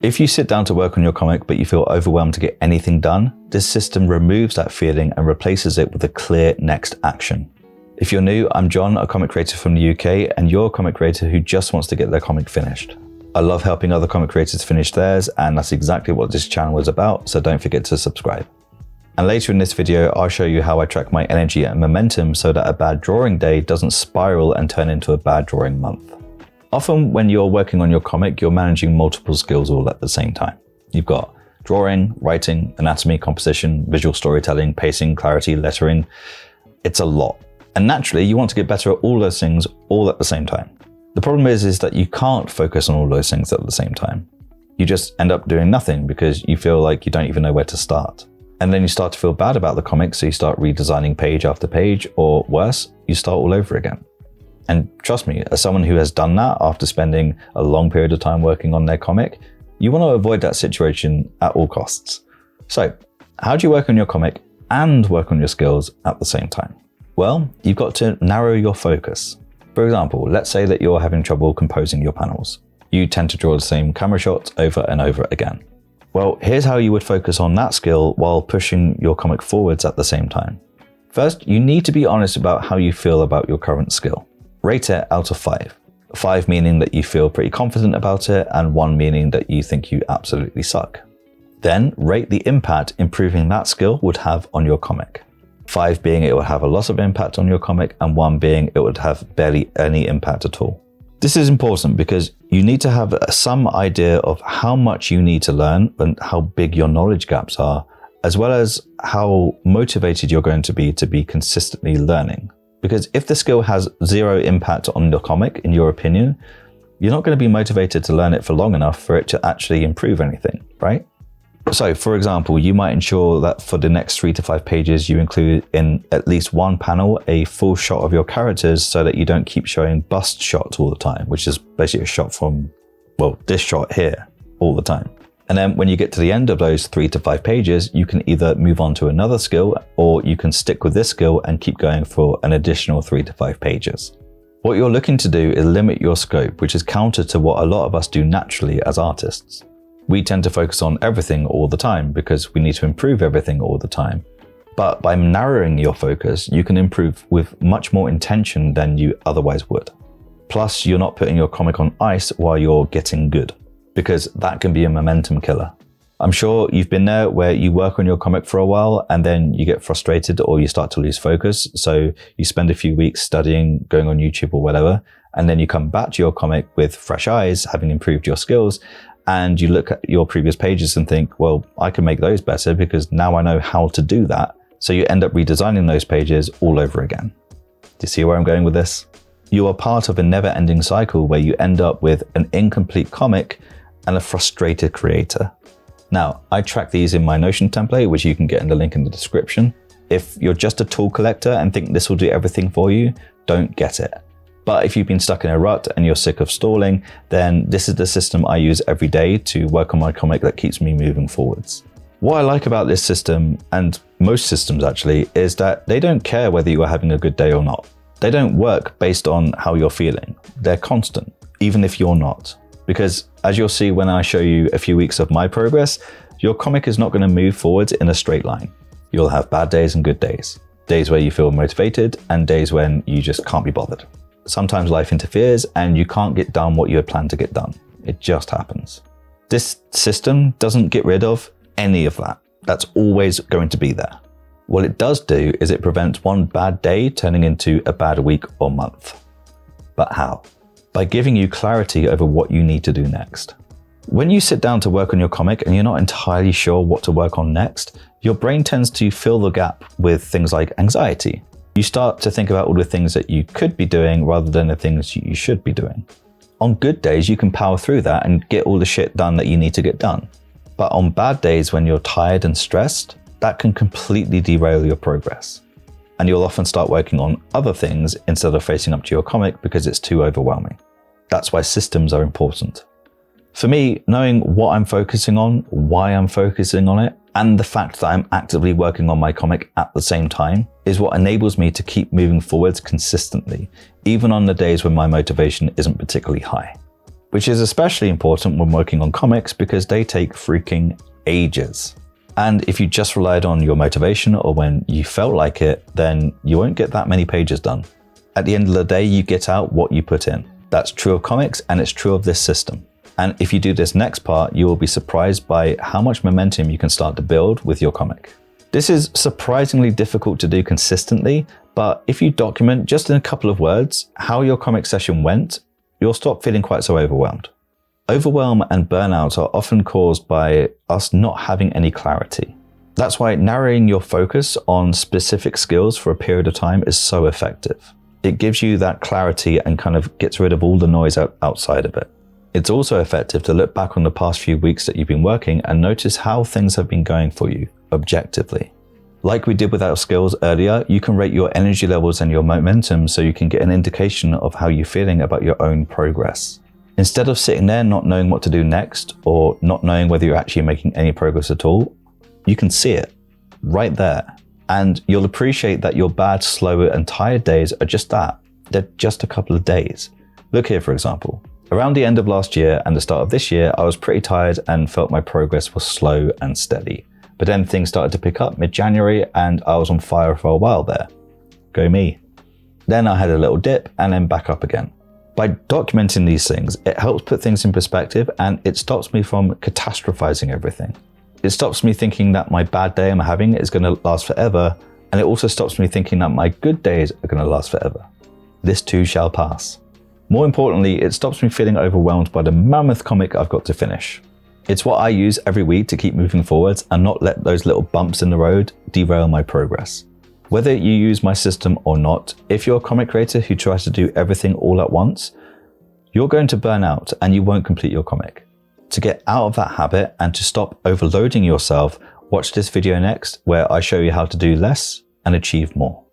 If you sit down to work on your comic but you feel overwhelmed to get anything done, this system removes that feeling and replaces it with a clear next action. If you're new, I'm John, a comic creator from the UK, and you're a comic creator who just wants to get their comic finished. I love helping other comic creators finish theirs, and that's exactly what this channel is about, so don't forget to subscribe. And later in this video, I'll show you how I track my energy and momentum so that a bad drawing day doesn't spiral and turn into a bad drawing month. Often when you're working on your comic, you're managing multiple skills all at the same time. You've got drawing, writing, anatomy, composition, visual storytelling, pacing, clarity, lettering. It's a lot. And naturally, you want to get better at all those things all at the same time. The problem is that you can't focus on all those things at the same time. You just end up doing nothing because you feel like you don't even know where to start. And then you start to feel bad about the comic, so you start redesigning page after page, or worse, you start all over again. And trust me, as someone who has done that after spending a long period of time working on their comic, you want to avoid that situation at all costs. So, how do you work on your comic and work on your skills at the same time? Well, you've got to narrow your focus. For example, let's say that you're having trouble composing your panels. You tend to draw the same camera shots over and over again. Well, here's how you would focus on that skill while pushing your comic forwards at the same time. First, you need to be honest about how you feel about your current skill. Rate it out of 5. 5 meaning that you feel pretty confident about it, and 1 meaning that you think you absolutely suck. Then rate the impact improving that skill would have on your comic. 5 being it would have a lot of impact on your comic, and 1 being it would have barely any impact at all. This is important because you need to have some idea of how much you need to learn and how big your knowledge gaps are, as well as how motivated you're going to be consistently learning. Because if the skill has 0 impact on your comic, in your opinion, you're not going to be motivated to learn it for long enough for it to actually improve anything, right? So, for example, you might ensure that for the next 3 to 5 pages, you include in at least one panel a full shot of your characters so that you don't keep showing bust shots all the time, which is basically a shot from, well, this shot here all the time. And then when you get to the end of those 3 to 5 pages, you can either move on to another skill, or you can stick with this skill and keep going for an additional 3 to 5 pages. What you're looking to do is limit your scope, which is counter to what a lot of us do naturally as artists. We tend to focus on everything all the time because we need to improve everything all the time. But by narrowing your focus, you can improve with much more intention than you otherwise would. Plus, you're not putting your comic on ice while you're getting good, because that can be a momentum killer. I'm sure you've been there where you work on your comic for a while and then you get frustrated or you start to lose focus. So you spend a few weeks studying, going on YouTube or whatever, and then you come back to your comic with fresh eyes, having improved your skills, and you look at your previous pages and think, well, I can make those better because now I know how to do that. So you end up redesigning those pages all over again. Do you see where I'm going with this? You are part of a never-ending cycle where you end up with an incomplete comic and a frustrated creator. Now, I track these in my Notion template, which you can get in the link in the description. If you're just a tool collector and think this will do everything for you, don't get it. But if you've been stuck in a rut and you're sick of stalling, then this is the system I use every day to work on my comic that keeps me moving forwards. What I like about this system, and most systems actually, is that they don't care whether you are having a good day or not. They don't work based on how you're feeling. They're constant, even if you're not. Because as you'll see when I show you a few weeks of my progress, your comic is not going to move forwards in a straight line. You'll have bad days and good days. Days where you feel motivated and days when you just can't be bothered. Sometimes life interferes and you can't get done what you had planned to get done. It just happens. This system doesn't get rid of any of that. That's always going to be there. What it does do is it prevents one bad day turning into a bad week or month. But how? By giving you clarity over what you need to do next. When you sit down to work on your comic and you're not entirely sure what to work on next, your brain tends to fill the gap with things like anxiety. You start to think about all the things that you could be doing rather than the things you should be doing. On good days, you can power through that and get all the shit done that you need to get done. But on bad days when you're tired and stressed, that can completely derail your progress. And you'll often start working on other things instead of facing up to your comic because it's too overwhelming. That's why systems are important. For me, knowing what I'm focusing on, why I'm focusing on it, and the fact that I'm actively working on my comic at the same time is what enables me to keep moving forwards consistently, even on the days when my motivation isn't particularly high. which is especially important when working on comics because they take freaking ages. And if you just relied on your motivation or when you felt like it, then you won't get that many pages done. At the end of the day, you get out what you put in. That's true of comics and it's true of this system. And if you do this next part, you will be surprised by how much momentum you can start to build with your comic. This is surprisingly difficult to do consistently, but if you document just in a couple of words how your comic session went, you'll stop feeling quite so overwhelmed. Overwhelm and burnout are often caused by us not having any clarity. That's why narrowing your focus on specific skills for a period of time is so effective. It gives you that clarity and kind of gets rid of all the noise outside of it. It's also effective to look back on the past few weeks that you've been working and notice how things have been going for you, objectively. Like we did with our skills earlier, you can rate your energy levels and your momentum so you can get an indication of how you're feeling about your own progress. Instead of sitting there not knowing what to do next or not knowing whether you're actually making any progress at all, you can see it right there. And you'll appreciate that your bad, slow, and tired days are just that. They're just a couple of days. Look here, for example. Around the end of last year and the start of this year, I was pretty tired and felt my progress was slow and steady. But then things started to pick up mid-January and I was on fire for a while there. Go me. Then I had a little dip and then back up again. By documenting these things, it helps put things in perspective and it stops me from catastrophizing everything. It stops me thinking that my bad day I'm having is going to last forever, and it also stops me thinking that my good days are going to last forever. This too shall pass. More importantly, it stops me feeling overwhelmed by the mammoth comic I've got to finish. It's what I use every week to keep moving forwards and not let those little bumps in the road derail my progress. Whether you use my system or not, if you're a comic creator who tries to do everything all at once, you're going to burn out and you won't complete your comic. To get out of that habit and to stop overloading yourself, watch this video next where I show you how to do less and achieve more.